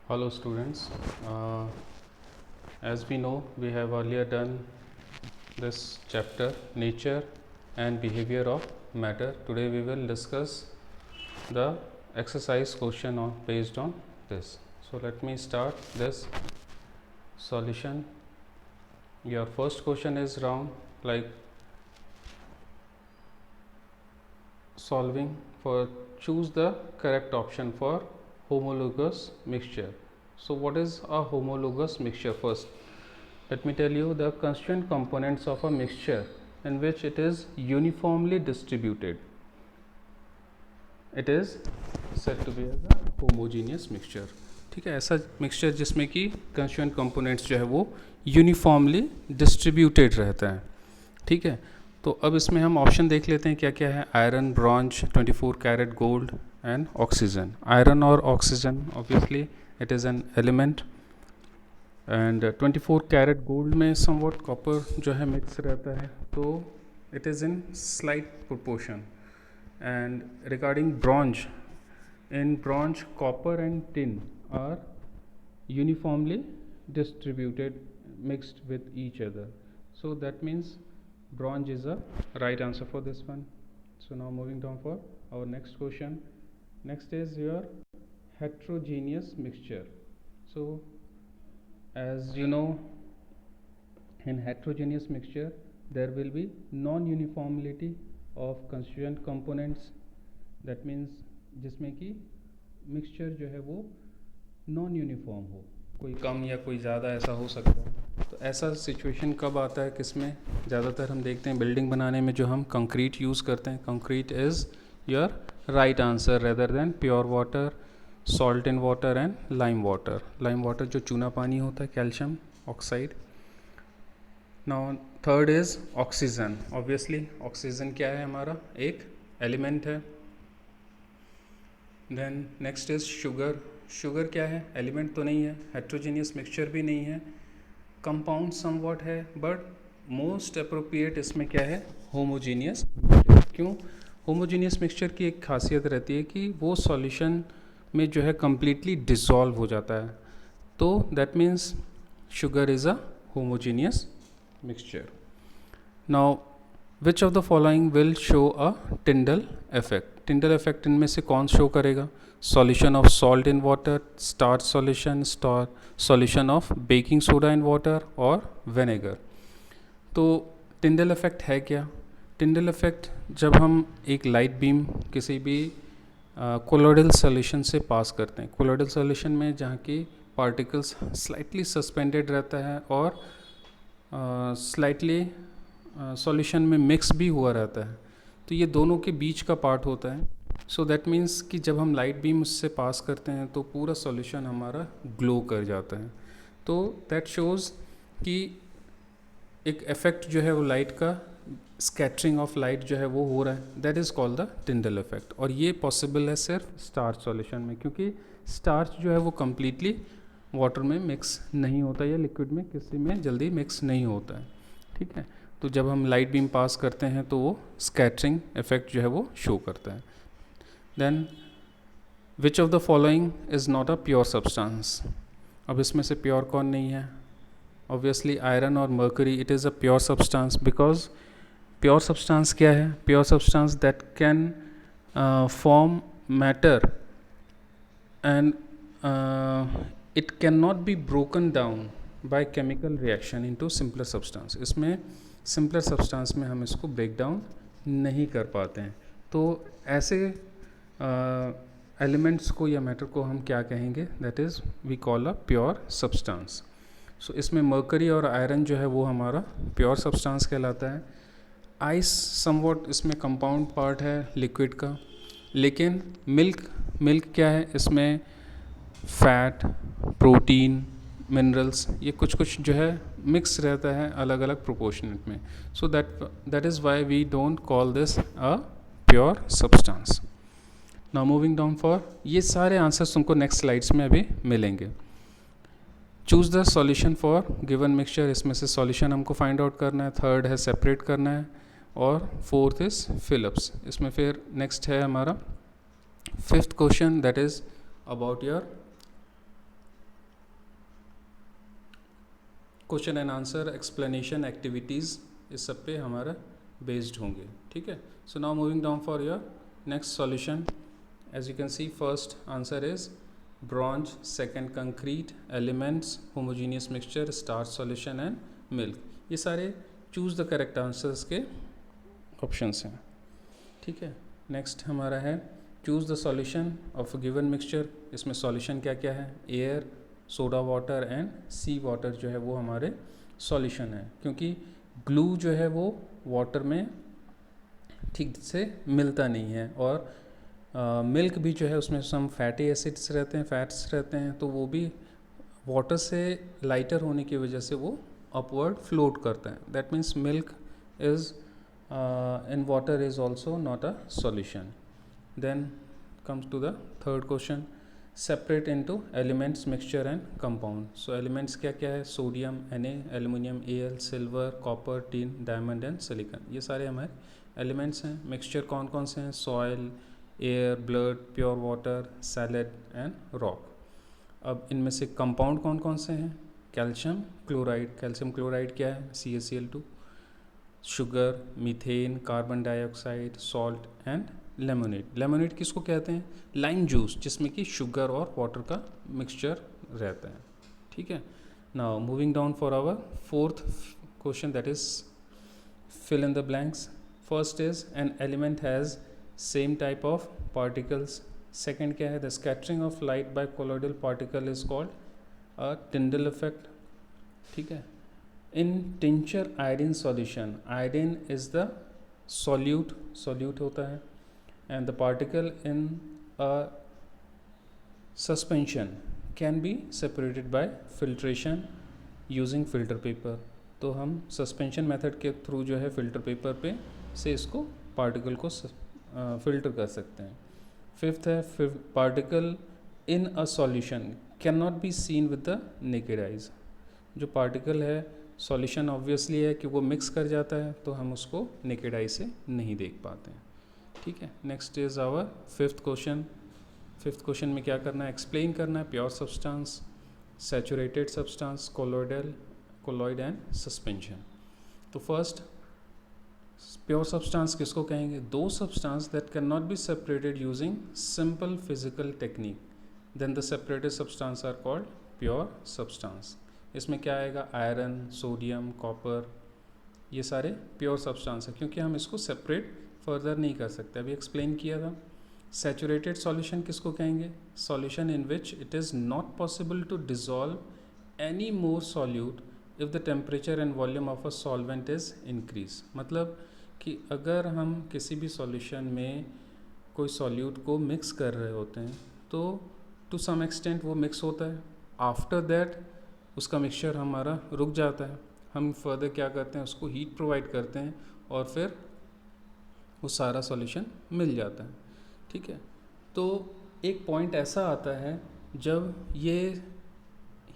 Hello students, as we know we have earlier done this chapter nature and behavior of matter. Today we will discuss the exercise question based on this. So let me start this solution. Your first question is round like solving for choose the correct option for homologous mixture. So what is a homologous mixture? First let me tell you the constituent components of a mixture in which it is uniformly distributed. It is said to be as a homogeneous mixture. ठीक है, ऐसा mixture जिसमें कि constituent components जो है वो uniformly distributed रहता है. ठीक है, तो अब इसमें हम ऑप्शन देख लेते हैं क्या क्या है. Iron, bronze, 24 carat gold and oxygen. Iron और oxygen obviously it is an element and 24 carat gold में समवॉट कॉपर जो है मिक्स रहता है, तो it is in slight proportion. And regarding bronze, in bronze copper and tin are uniformly distributed mixed with each other, so that means bronze is a right answer for this one. So now moving down for our next question. Next is your heterogeneous mixture. So as you know, in heterogeneous mixture there will be non-uniformity of constituent components. That means जिसमें कि mixture जो है वो non uniform हो, कोई कम या कोई ज़्यादा ऐसा हो सकता है. तो ऐसा सिचुएशन कब आता है, किसमें ज़्यादातर हम देखते हैं बिल्डिंग बनाने में जो हम कंक्रीट यूज़ करते हैं. Concrete is your right answer rather than pure water, salt in water and lime water. Lime water जो चूना पानी होता है, calcium oxide. Now third is oxygen. Obviously oxygen क्या है, हमारा एक एलिमेंट है. Then next is sugar. Sugar क्या है, एलिमेंट तो नहीं है, हेट्रोजीनियस मिक्सचर भी नहीं है, कंपाउंड समवॉट है, बट मोस्ट अप्रोप्रिएट इसमें क्या है, होमोजीनियस. क्यों? होमोजीनियस मिक्सचर की एक खासियत रहती है कि वो सॉल्यूशन में जो है कम्प्लीटली डिसॉल्व हो जाता है, तो that means sugar is a homogeneous mixture. Now which of the following will show a Tyndall effect. Tyndall effect इनमें से कौन शो करेगा? Solution of salt in water, starch solution, solution of baking soda in water और vinegar. तो Tyndall effect है क्या? Tyndall effect जब हम एक लाइट बीम किसी भी कोलोइडल सॉल्यूशन से पास करते हैं, कोलोइडल सॉल्यूशन में जहाँ की पार्टिकल्स स्लाइटली सस्पेंडेड रहता है और स्लाइटली सॉल्यूशन में मिक्स भी हुआ रहता है, तो ये दोनों के बीच का पार्ट होता है. सो दैट मीन्स कि जब हम लाइट बीम उससे पास करते हैं तो पूरा सॉल्यूशन हमारा ग्लो कर जाता है. तो दैट शोज़ कि एक इफेक्ट जो है वो लाइट का, स्कैटरिंग ऑफ लाइट जो है वो हो रहा है. That is called the Tyndall effect. और ये पॉसिबल है सिर्फ स्टार्च सॉल्यूशन में, क्योंकि स्टार्च जो है वो कम्प्लीटली वाटर में मिक्स नहीं होता या लिक्विड में किसी में जल्दी मिक्स नहीं होता है. ठीक है, तो जब हम लाइट बीम पास करते हैं तो वो स्कैटरिंग इफेक्ट जो है वो शो करता है. Then which of the following is not a pure substance. अब इसमें से प्योर कौन नहीं है? ऑब्वियसली आयरन और mercury, it is a pure substance. Because pure substance क्या है? Pure substance that can form matter and it can not be broken down by chemical reaction into simpler substance. इसमें simpler substance में हम इसको break down नहीं कर पाते हैं. तो ऐसे एलिमेंट्स को या मैटर को हम क्या कहेंगे? That is we call a pure substance. So इसमें मर्करी और आयरन जो है वो हमारा प्योर सब्सटेंस कहलाता है. आइस समवॉट इसमें कंपाउंड पार्ट है लिक्विड का, लेकिन मिल्क क्या है, इसमें फैट, प्रोटीन, मिनरल्स, ये कुछ जो है मिक्स रहता है अलग अलग प्रोपोर्शनेट में. So that is why we don't call this a pure substance. Now moving down for, ये सारे आंसर्स तुमको नेक्स्ट स्लाइड्स में अभी मिलेंगे. Choose the solution for given mixture. इसमें से सॉल्यूशन हमको फाइंड आउट करना है. थर्ड है सेपरेट करना है और फोर्थ इज़ फिलअप्स. इसमें फिर नेक्स्ट है हमारा fifth question, that is about your question and answer, explanation, activities, इस सब पे हमारा बेस्ड होंगे, ठीक है. So now moving down for your next solution. As you can see first answer is bronze, second concrete, elements, homogeneous mixture, starch solution and milk. ये सारे choose the correct answers के ऑप्शंस हैं, ठीक है. Next हमारा है choose the solution of a given mixture. इसमें solution क्या क्या है? Air, soda water and sea water जो है वो हमारे सॉल्यूशन है, क्योंकि ग्लू जो है वो वाटर में ठीक से मिलता नहीं है. और मिल्क भी जो है उसमें सम फैटी एसिड्स रहते हैं, फैट्स रहते हैं, तो वो भी वाटर से लाइटर होने की वजह से वो अपवर्ड फ्लोट करता है. That means milk is in water is also not a solution. Then comes to the third question, separate into elements, mixture and compound. So elements क्या क्या है? Sodium, Na, aluminium, Al, silver, copper, tin, diamond and silicon. ये सारे हमारे elements हैं. Mixture कौन कौन से हैं? Soil, air, blood, pure water, salad and rock. अब इनमें से कंपाउंड कौन कौन से हैं? Calcium chloride. कैल्शियम क्लोराइड क्या है? CaCl2. Sugar, methane, carbon dioxide, salt and lemonade. Lemonade किसको कहते हैं? लाइम जूस, जिसमें कि शुगर और वाटर का मिक्सचर रहता है, ठीक है. Now moving down for our fourth question, that is fill in the blanks. First is an element has same type of particles. Second क्या है? The scattering of light by colloidal particle is called a Tyndall effect, ठीक है. In tincture iodine solution, iodine is the solute होता है, and the particle in a suspension can be separated by filtration using filter paper. तो हम suspension method के through जो है filter paper पे से इसको particle को filter कर सकते हैं. फिफ्थ है particle in a solution cannot be seen with the naked eyes. जो particle है सॉल्यूशन ऑब्वियसली है कि वो मिक्स कर जाता है, तो हम उसको नेकेड आई से नहीं देख पाते हैं, ठीक है. Next is our fifth question. Fifth question में क्या करना है? एक्सप्लेन करना है pure substance, saturated substance, colloid and suspension. तो फर्स्ट प्योर सब्सटेंस किसको कहेंगे? दो substance that can not be separated using simple physical technique, then the separated substance are called pure substance. इसमें क्या आएगा? आयरन, सोडियम, कॉपर, ये सारे pure substance है, क्योंकि हम इसको सेपरेट फर्दर नहीं कर सकते. अभी एक्सप्लेन किया था. सैचुरेटेड सॉल्यूशन किसको कहेंगे? Solution in which it is not possible to dissolve any more solute if the temperature and volume of a solvent is increase. मतलब कि अगर हम किसी भी सॉल्यूशन में कोई सॉल्यूट को मिक्स कर रहे होते हैं तो टू सम एक्सटेंट वो मिक्स होता है. आफ्टर दैट उसका मिक्सचर हमारा रुक जाता है. हम फर्दर क्या करते हैं? उसको हीट प्रोवाइड करते हैं और फिर वो सारा सॉल्यूशन मिल जाता है, ठीक है. तो एक पॉइंट ऐसा आता है जब ये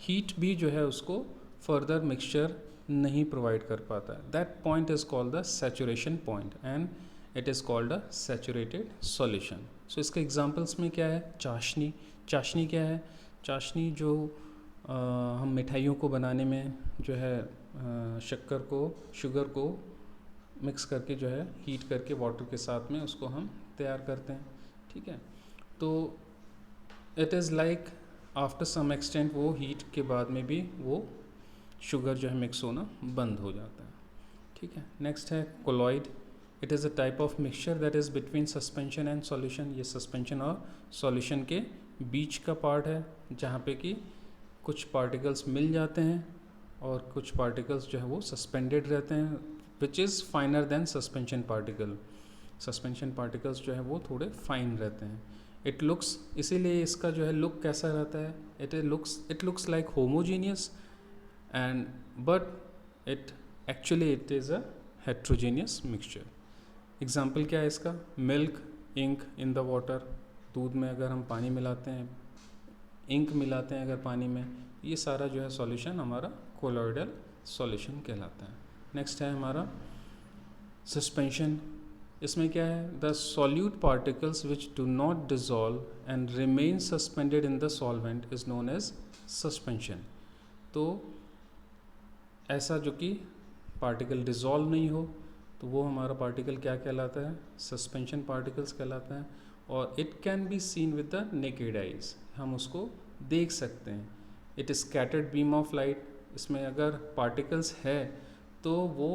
हीट भी जो है उसको फर्दर मिक्सचर नहीं प्रोवाइड कर पाता है. That point is called the saturation point and it is called a saturated solution. So इसके एग्जांपल्स में क्या है? चाशनी. चाशनी क्या है? चाशनी जो हम मिठाइयों को बनाने में जो है शुगर को मिक्स करके जो है हीट करके वाटर के साथ में उसको हम तैयार करते हैं, ठीक है. तो it is like after some extent वो हीट के बाद में भी वो शुगर जो है मिक्स होना बंद हो जाता है, ठीक है. नेक्स्ट है colloid. It is a type of mixture that is between suspension and solution. ये सस्पेंशन और सॉल्यूशन के बीच का पार्ट है, जहाँ पे कि कुछ पार्टिकल्स मिल जाते हैं और कुछ पार्टिकल्स जो है वो सस्पेंडेड रहते हैं, which is finer than suspension particle. Suspension particles जो है वो थोड़े फाइन रहते हैं. इट लुक्स, इसीलिए इसका जो है लुक कैसा रहता है? It looks like homogeneous and but it is a heterogeneous mixture. Example क्या है इसका? Milk, ink in the water. दूध में अगर हम पानी मिलाते हैं, इंक मिलाते हैं अगर पानी में, ये सारा जो है सॉल्यूशन हमारा कोलॉइडल सॉल्यूशन कहलाता है. नेक्स्ट है हमारा सस्पेंशन. इसमें क्या है? The solute particles which do not dissolve and remain suspended in the solvent is known as suspension. तो ऐसा जो कि पार्टिकल डिज़ोल्व नहीं हो, तो वो हमारा पार्टिकल क्या कहलाता है, सस्पेंशन पार्टिकल्स कहलाता है। और it can be seen with the naked eyes, हम उसको देख सकते हैं। It scattered beam of light, इसमें अगर पार्टिकल्स है तो वो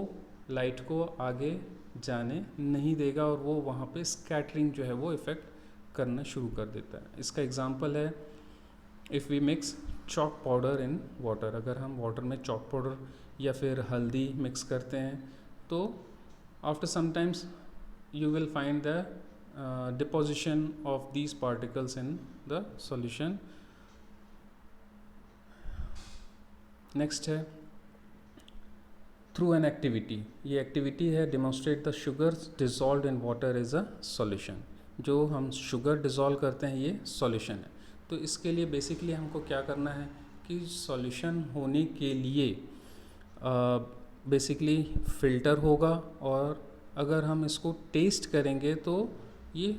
लाइट को आगे जाने नहीं देगा और वो वहाँ पे स्कैटरिंग जो है वो इफ़ेक्ट करना शुरू कर देता है। इसका एग्जांपल है, if we mix chalk powder in water, अगर हम वाटर में चॉक पाउडर या फिर हल्दी मिक्स करते हैं तो after sometimes you will find the deposition of these particles in the solution. Next है through an activity, ये activity है demonstrate the sugars dissolved in water is a solution। जो हम शुगर डिज़ोल्व करते हैं ये सॉल्यूशन है। तो इसके लिए बेसिकली हमको क्या करना है कि सॉल्यूशन होने के लिए बेसिकली फ़िल्टर होगा, और अगर हम इसको टेस्ट करेंगे तो ये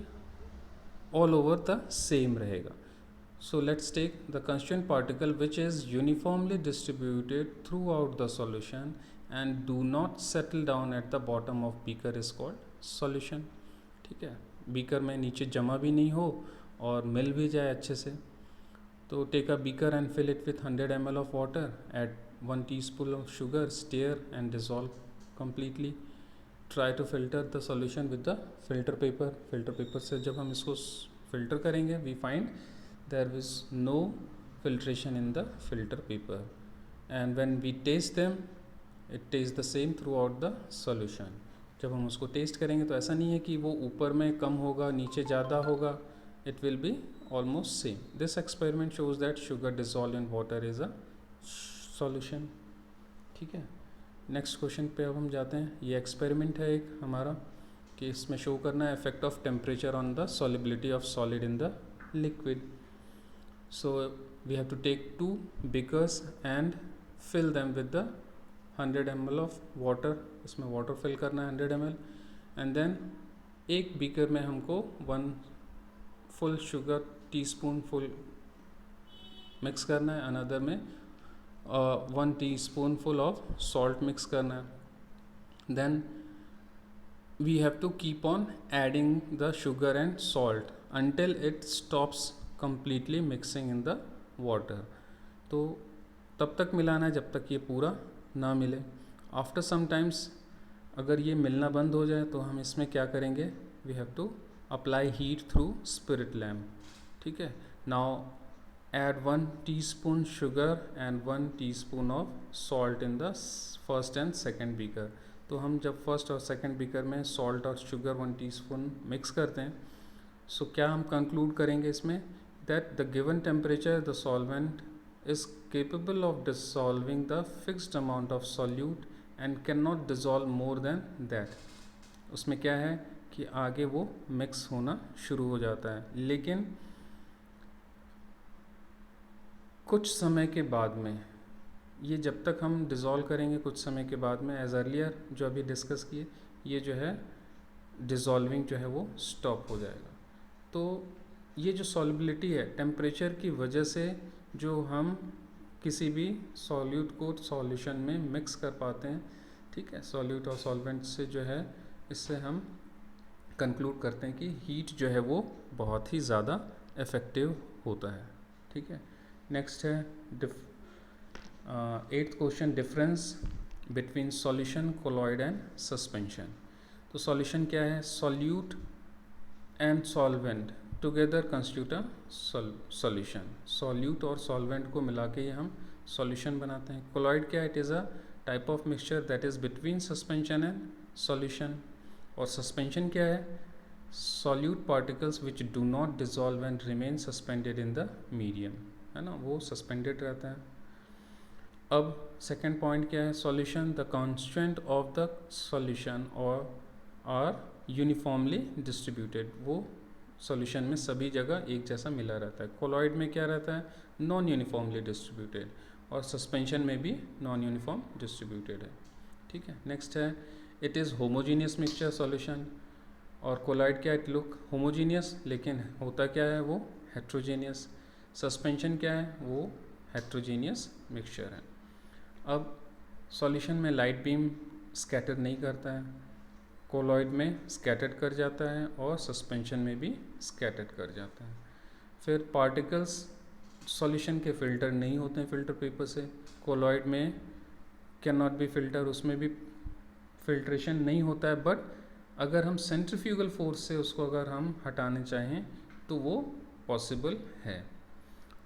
ऑल ओवर द सेम रहेगा। So let's take the constituent particle which is uniformly distributed throughout the solution and do not settle down at the bottom of beaker is called solution. ठीक है, beaker में नीचे जमा भी नहीं हो और मिल भी जाए अच्छे से। तो take a beaker and fill it with 100 ml of water, add 1 teaspoon of sugar, stir and dissolve completely. Try to filter the solution with the filter paper. Filter paper से जब हम इसको filter करेंगे, we find there is no filtration in the filter paper, and when we taste them, it tastes the same throughout the solution. जब हम उसको test करेंगे तो ऐसा नहीं है कि वो ऊपर में कम होगा नीचे ज़्यादा होगा, it will be almost same. This experiment shows that sugar dissolved in water is a solution. ठीक है, नेक्स्ट क्वेश्चन पे अब हम जाते हैं। ये एक्सपेरिमेंट है एक हमारा कि इसमें शो करना है effect of temperature on the solubility of solid in the liquid. So we have to take 2 beakers and fill them with the 100 ml of water. इसमें वाटर फिल करना है 100 ml, एंड देन एक beaker में हमको 1 full sugar teaspoon full mix करना है, another में 1 teaspoonful of salt mix करना है। Then we have to keep on adding the sugar and salt until it stops completely mixing in the water। तो तब तक मिलाना है जब तक ये पूरा ना मिले। आफ्टर समटाइम्स अगर ये मिलना बंद हो जाए तो हम इसमें क्या करेंगे, we have to apply heat through spirit lamp. ठीक है, now add 1 teaspoon sugar and 1 teaspoon of salt in the first and second beaker। तो हम जब फर्स्ट और सेकंड बीकर में सॉल्ट और शुगर 1 टीस्पून मिक्स करते हैं, सो क्या हम कंक्लूड करेंगे इसमें, that the given temperature the solvent is capable of dissolving the fixed amount of solute and can not dissolve more than that. उसमें क्या है कि आगे वो मिक्स होना शुरू हो जाता है, लेकिन कुछ समय के बाद में, ये जब तक हम डिज़ोल्व करेंगे कुछ समय के बाद में, एज अर्लियर जो अभी डिस्कस किए, ये जो है डिज़ोल्विंग जो है वो स्टॉप हो जाएगा। तो ये जो सॉल्युबिलिटी है टेम्परेचर की वजह से जो हम किसी भी सॉल्यूट को सॉल्यूशन में मिक्स कर पाते हैं। ठीक है, सॉल्यूट और सॉल्वेंट से जो है, इससे हम कंक्लूड करते हैं कि हीट जो है वो बहुत ही ज़्यादा इफ़ेक्टिव होता है। ठीक है, नेक्स्ट है 8th question, difference between solution, colloid and suspension. तो सॉल्यूशन क्या है, solute and solvent together constitute a solution. Solute और सॉल्वेंट को मिला के हम सॉल्यूशन बनाते हैं। कोलॉइड क्या है, it is a type of mixture that is between suspension and solution. और सस्पेंशन क्या है, solute particles which do not dissolve and remain suspended in the medium, है ना, वो सस्पेंडेड रहता है। अब सेकेंड पॉइंट क्या है, solution, the constant of the solution और आर यूनिफॉर्मली डिस्ट्रीब्यूटेड, वो सॉल्यूशन में सभी जगह एक जैसा मिला रहता है। कोलॉइड में क्या रहता है, नॉन यूनिफॉर्मली डिस्ट्रीब्यूटेड, और सस्पेंशन में भी नॉन यूनिफॉर्म डिस्ट्रीब्यूटेड है। ठीक है, नेक्स्ट है it is homogeneous mixture solution. और कोलॉइड क्या है, इट लुक होमोजीनियस, लेकिन होता क्या है वो हेट्रोजीनियस। सस्पेंशन क्या है, वो हेट्रोजीनियस मिक्सचर है। अब सॉल्यूशन में लाइट बीम स्कैटर नहीं करता है, कोलॉइड में स्कैटर्ड कर जाता है और सस्पेंशन में भी स्कैटर्ड कर जाता है। फिर पार्टिकल्स सॉल्यूशन के फ़िल्टर नहीं होते हैं फ़िल्टर पेपर से, कोलॉइड में कैन नॉट बी फिल्टर, उसमें भी फिल्ट्रेशन नहीं होता है, बट अगर हम सेंट्रीफ्यूगल फोर्स से उसको अगर हम हटाने चाहें तो वो पॉसिबल है।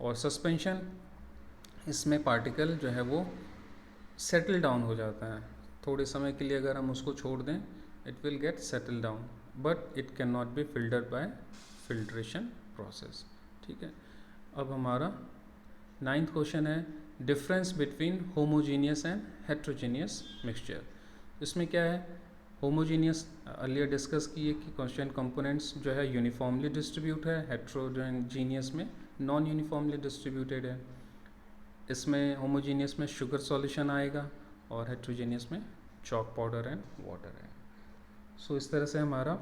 और सस्पेंशन, इसमें पार्टिकल जो है वो सेटल डाउन हो जाता है, थोड़े समय के लिए अगर हम उसको छोड़ दें it will get settle down, but it can not B filtered bye filtration process. ठीक है, अब हमारा 9th क्वेश्चन है difference between homogeneous and heterogeneous mixture. इसमें क्या है, होमोजीनियस अर्लियर डिस्कस किए कि कॉन्स्टिट्यूएंट कंपोनेंट्स जो है यूनिफॉर्मली डिस्ट्रीब्यूट है, हेट्रोजीनियस में नॉन यूनिफॉर्मली डिस्ट्रीब्यूटेड है। इसमें होमोजीनियस में शुगर सॉल्यूशन आएगा और हेट्रोजीनियस में चॉक पाउडर एंड वाटर है। सो इस तरह से हमारा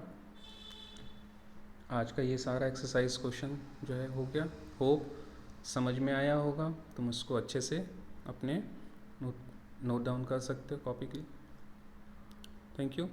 आज का ये सारा एक्सरसाइज क्वेश्चन जो है हो गया। होप समझ में आया होगा, तुम उसको अच्छे से अपने नोट डाउन कर सकते हो कॉपी की। Thank you.